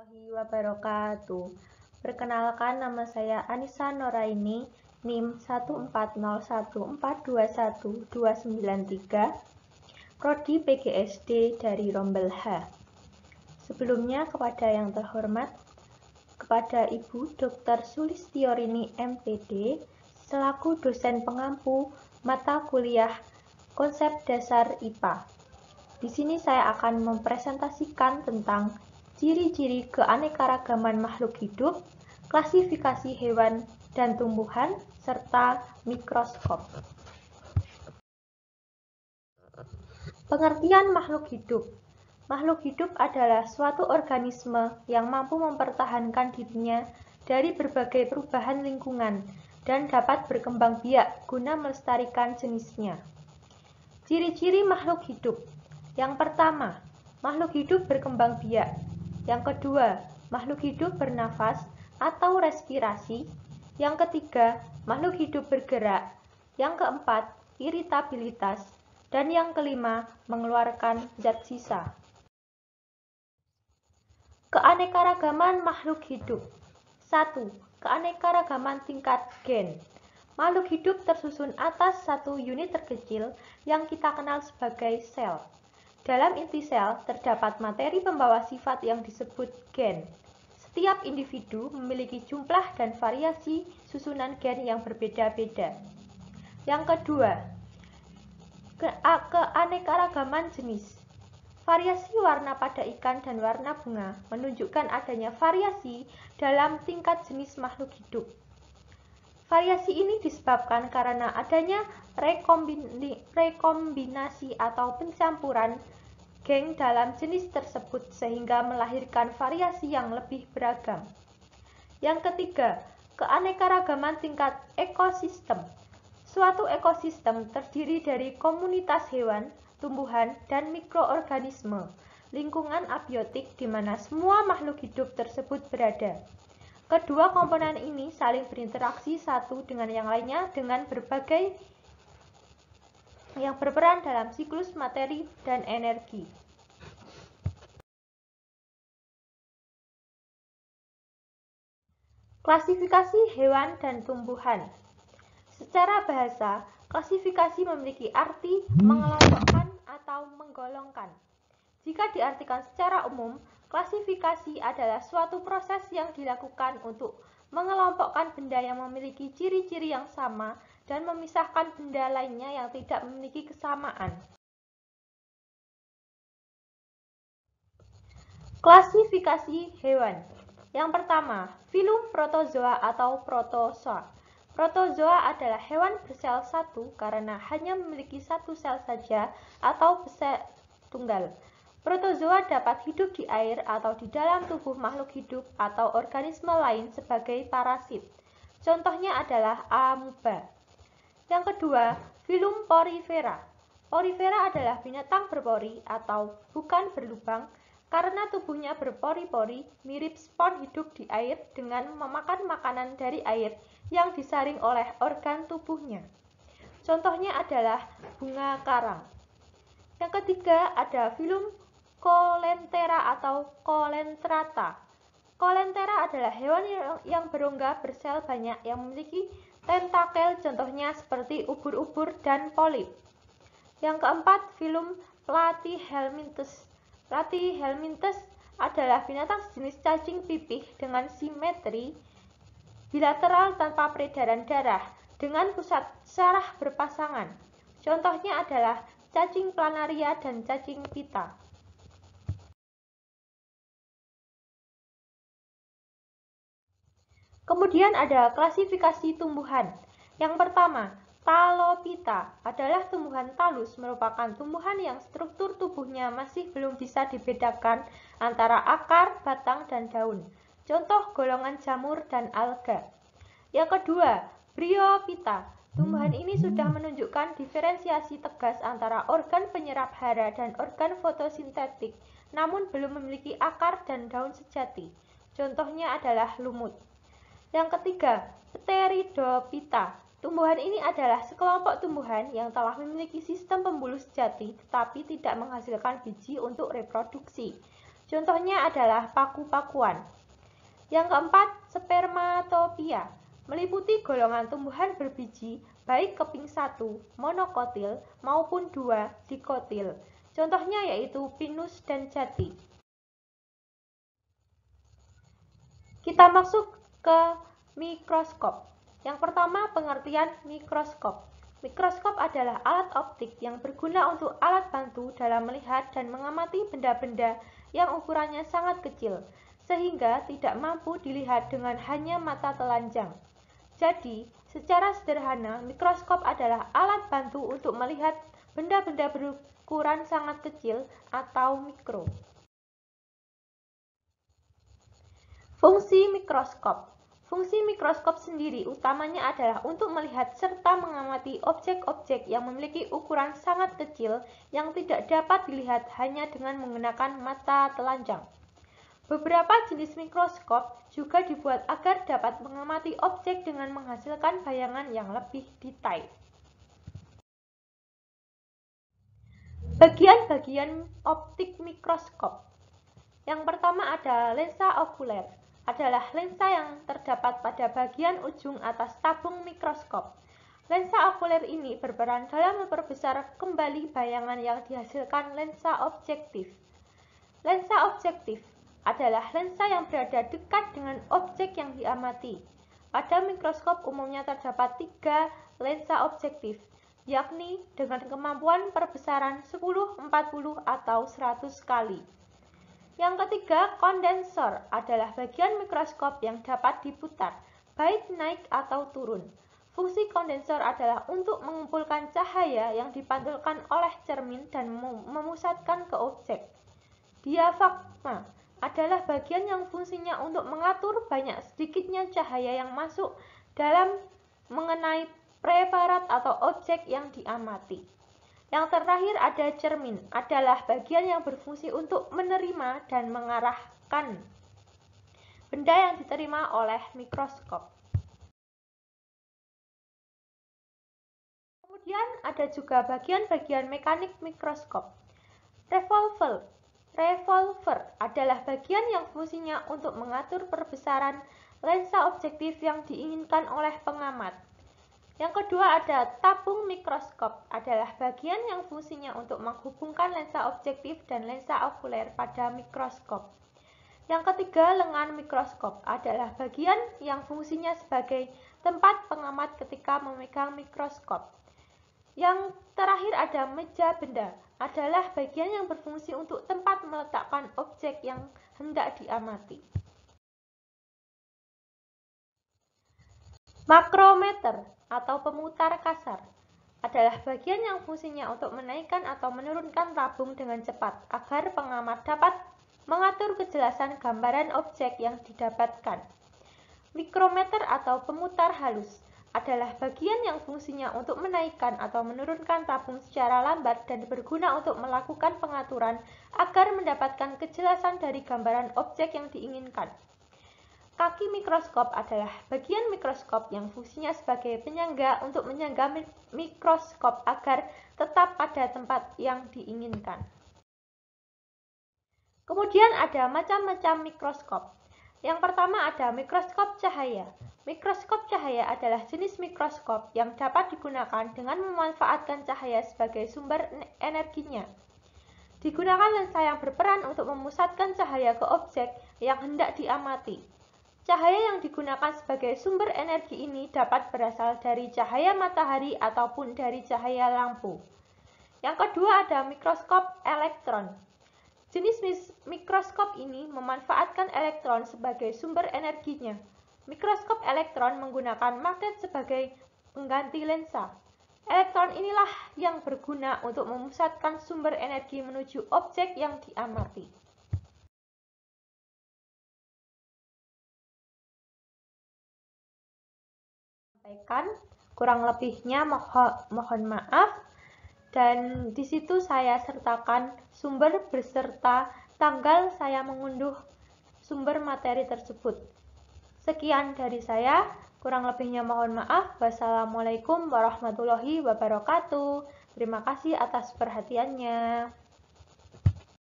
warahmatullahi wabarakatuh. Perkenalkan, nama saya Anissa Noraini, NIM 14014219293, Prodi PGSD dari Rombel H. Sebelumnya, kepada yang terhormat, kepada Ibu Dr. Sulistiorini MPD, selaku dosen pengampu mata kuliah Konsep Dasar IPA. Di sini saya akan mempresentasikan tentang ciri-ciri keanekaragaman makhluk hidup, klasifikasi hewan dan tumbuhan, serta mikroskop. Pengertian makhluk hidup. Makhluk hidup adalah suatu organisme yang mampu mempertahankan dirinya dari berbagai perubahan lingkungan dan dapat berkembang biak guna melestarikan jenisnya. Ciri-ciri makhluk hidup. Yang pertama, makhluk hidup berkembang biak. Yang kedua, makhluk hidup bernafas atau respirasi. Yang ketiga, makhluk hidup bergerak. Yang keempat, iritabilitas. Dan yang kelima, mengeluarkan zat sisa. Keanekaragaman makhluk hidup. 1. Keanekaragaman tingkat gen. Makhluk hidup tersusun atas satu unit terkecil yang kita kenal sebagai sel. Dalam inti sel terdapat materi pembawa sifat yang disebut gen. Setiap individu memiliki jumlah dan variasi susunan gen yang berbeda-beda. Yang kedua, keanekaragaman jenis. Variasi warna pada ikan dan warna bunga menunjukkan adanya variasi dalam tingkat jenis makhluk hidup. Variasi ini disebabkan karena adanya rekombinasi atau pencampuran gen dalam jenis tersebut sehingga melahirkan variasi yang lebih beragam. Yang ketiga, keanekaragaman tingkat ekosistem. Suatu ekosistem terdiri dari komunitas hewan, tumbuhan, dan mikroorganisme, lingkungan abiotik di mana semua makhluk hidup tersebut berada. Kedua komponen ini saling berinteraksi satu dengan yang lainnya dengan berbagai yang berperan dalam siklus materi dan energi. Klasifikasi hewan dan tumbuhan. Secara bahasa, klasifikasi memiliki arti mengelompokkan atau menggolongkan. Jika diartikan secara umum, klasifikasi adalah suatu proses yang dilakukan untuk mengelompokkan benda yang memiliki ciri-ciri yang sama dan memisahkan benda lainnya yang tidak memiliki kesamaan. Klasifikasi hewan. Yang pertama, filum protozoa atau protozoa. Protozoa adalah hewan bersel satu karena hanya memiliki satu sel saja atau sel tunggal. Protozoa dapat hidup di air atau di dalam tubuh makhluk hidup atau organisme lain sebagai parasit. Contohnya adalah amuba. Yang kedua, filum porifera. Porifera adalah binatang berpori atau bukan berlubang karena tubuhnya berpori-pori, mirip spon hidup di air dengan memakan makanan dari air yang disaring oleh organ tubuhnya. Contohnya adalah bunga karang. Yang ketiga ada filum Coleoptera atau Coleoptrata. Coleoptera adalah hewan yang berongga bersel banyak yang memiliki tentakel, contohnya seperti ubur-ubur dan polip. Yang keempat, filum Platyhelminthes. Platyhelminthes adalah binatang sejenis cacing pipih dengan simetri bilateral tanpa peredaran darah dengan pusat saraf berpasangan. Contohnya adalah cacing planaria dan cacing pita. Kemudian ada klasifikasi tumbuhan. Yang pertama, Talopita adalah tumbuhan talus, merupakan tumbuhan yang struktur tubuhnya masih belum bisa dibedakan antara akar, batang, dan daun. Contoh golongan jamur dan alga. Yang kedua, Bryophyta. Tumbuhan ini sudah menunjukkan diferensiasi tegas antara organ penyerap hara dan organ fotosintetik, namun belum memiliki akar dan daun sejati. Contohnya adalah lumut. Yang ketiga, Pteridophyta. Tumbuhan ini adalah sekelompok tumbuhan yang telah memiliki sistem pembuluh sejati tetapi tidak menghasilkan biji untuk reproduksi. Contohnya adalah paku-pakuan. Yang keempat, spermatopia, meliputi golongan tumbuhan berbiji baik keping 1 monokotil maupun 2 dikotil. Contohnya yaitu pinus dan jati. Kita masuk ke mikroskop. Yang pertama, pengertian mikroskop. Mikroskop adalah alat optik yang berguna untuk alat bantu dalam melihat dan mengamati benda-benda yang ukurannya sangat kecil, sehingga tidak mampu dilihat dengan hanya mata telanjang. Jadi, secara sederhana, mikroskop adalah alat bantu untuk melihat benda-benda berukuran sangat kecil atau mikro. Fungsi mikroskop. Fungsi mikroskop sendiri utamanya adalah untuk melihat serta mengamati objek-objek yang memiliki ukuran sangat kecil yang tidak dapat dilihat hanya dengan menggunakan mata telanjang. Beberapa jenis mikroskop juga dibuat agar dapat mengamati objek dengan menghasilkan bayangan yang lebih detail. Bagian-bagian optik mikroskop. Yang pertama ada lensa okuler. Adalah lensa yang terdapat pada bagian ujung atas tabung mikroskop. Lensa okuler ini berperan dalam memperbesar kembali bayangan yang dihasilkan lensa objektif. Lensa objektif adalah lensa yang berada dekat dengan objek yang diamati. Pada mikroskop umumnya terdapat 3 lensa objektif, yakni dengan kemampuan perbesaran 10, 40, atau 100 kali. Yang ketiga, kondensor adalah bagian mikroskop yang dapat diputar, baik naik atau turun. Fungsi kondensor adalah untuk mengumpulkan cahaya yang dipantulkan oleh cermin dan memusatkan ke objek. Diafragma adalah bagian yang fungsinya untuk mengatur banyak sedikitnya cahaya yang masuk dalam mengenai preparat atau objek yang diamati. Yang terakhir ada cermin, adalah bagian yang berfungsi untuk menerima dan mengarahkan benda yang diterima oleh mikroskop. Kemudian ada juga bagian-bagian mekanik mikroskop. Revolver adalah bagian yang fungsinya untuk mengatur perbesaran lensa objektif yang diinginkan oleh pengamat. Yang kedua ada tabung mikroskop, adalah bagian yang fungsinya untuk menghubungkan lensa objektif dan lensa okuler pada mikroskop. Yang ketiga, lengan mikroskop, adalah bagian yang fungsinya sebagai tempat pengamat ketika memegang mikroskop. Yang terakhir ada meja benda, adalah bagian yang berfungsi untuk tempat meletakkan objek yang hendak diamati. Makrometer atau pemutar kasar adalah bagian yang fungsinya untuk menaikkan atau menurunkan tabung dengan cepat agar pengamat dapat mengatur kejelasan gambaran objek yang didapatkan. Mikrometer atau pemutar halus adalah bagian yang fungsinya untuk menaikkan atau menurunkan tabung secara lambat dan berguna untuk melakukan pengaturan agar mendapatkan kejelasan dari gambaran objek yang diinginkan. Kaki mikroskop adalah bagian mikroskop yang fungsinya sebagai penyangga untuk menyangga mikroskop agar tetap pada tempat yang diinginkan. Kemudian ada macam-macam mikroskop. Yang pertama ada mikroskop cahaya. Mikroskop cahaya adalah jenis mikroskop yang dapat digunakan dengan memanfaatkan cahaya sebagai sumber energinya. Digunakan lensa yang berperan untuk memusatkan cahaya ke objek yang hendak diamati. Cahaya yang digunakan sebagai sumber energi ini dapat berasal dari cahaya matahari ataupun dari cahaya lampu. Yang kedua ada mikroskop elektron. Jenis mikroskop ini memanfaatkan elektron sebagai sumber energinya. Mikroskop elektron menggunakan magnet sebagai pengganti lensa. Elektron inilah yang berguna untuk memusatkan sumber energi menuju objek yang diamati. Kurang lebihnya mohon maaf, dan di situ saya sertakan sumber beserta tanggal saya mengunduh sumber materi tersebut. Sekian dari saya, kurang lebihnya mohon maaf. Wassalamualaikum warahmatullahi wabarakatuh. Terima kasih atas perhatiannya.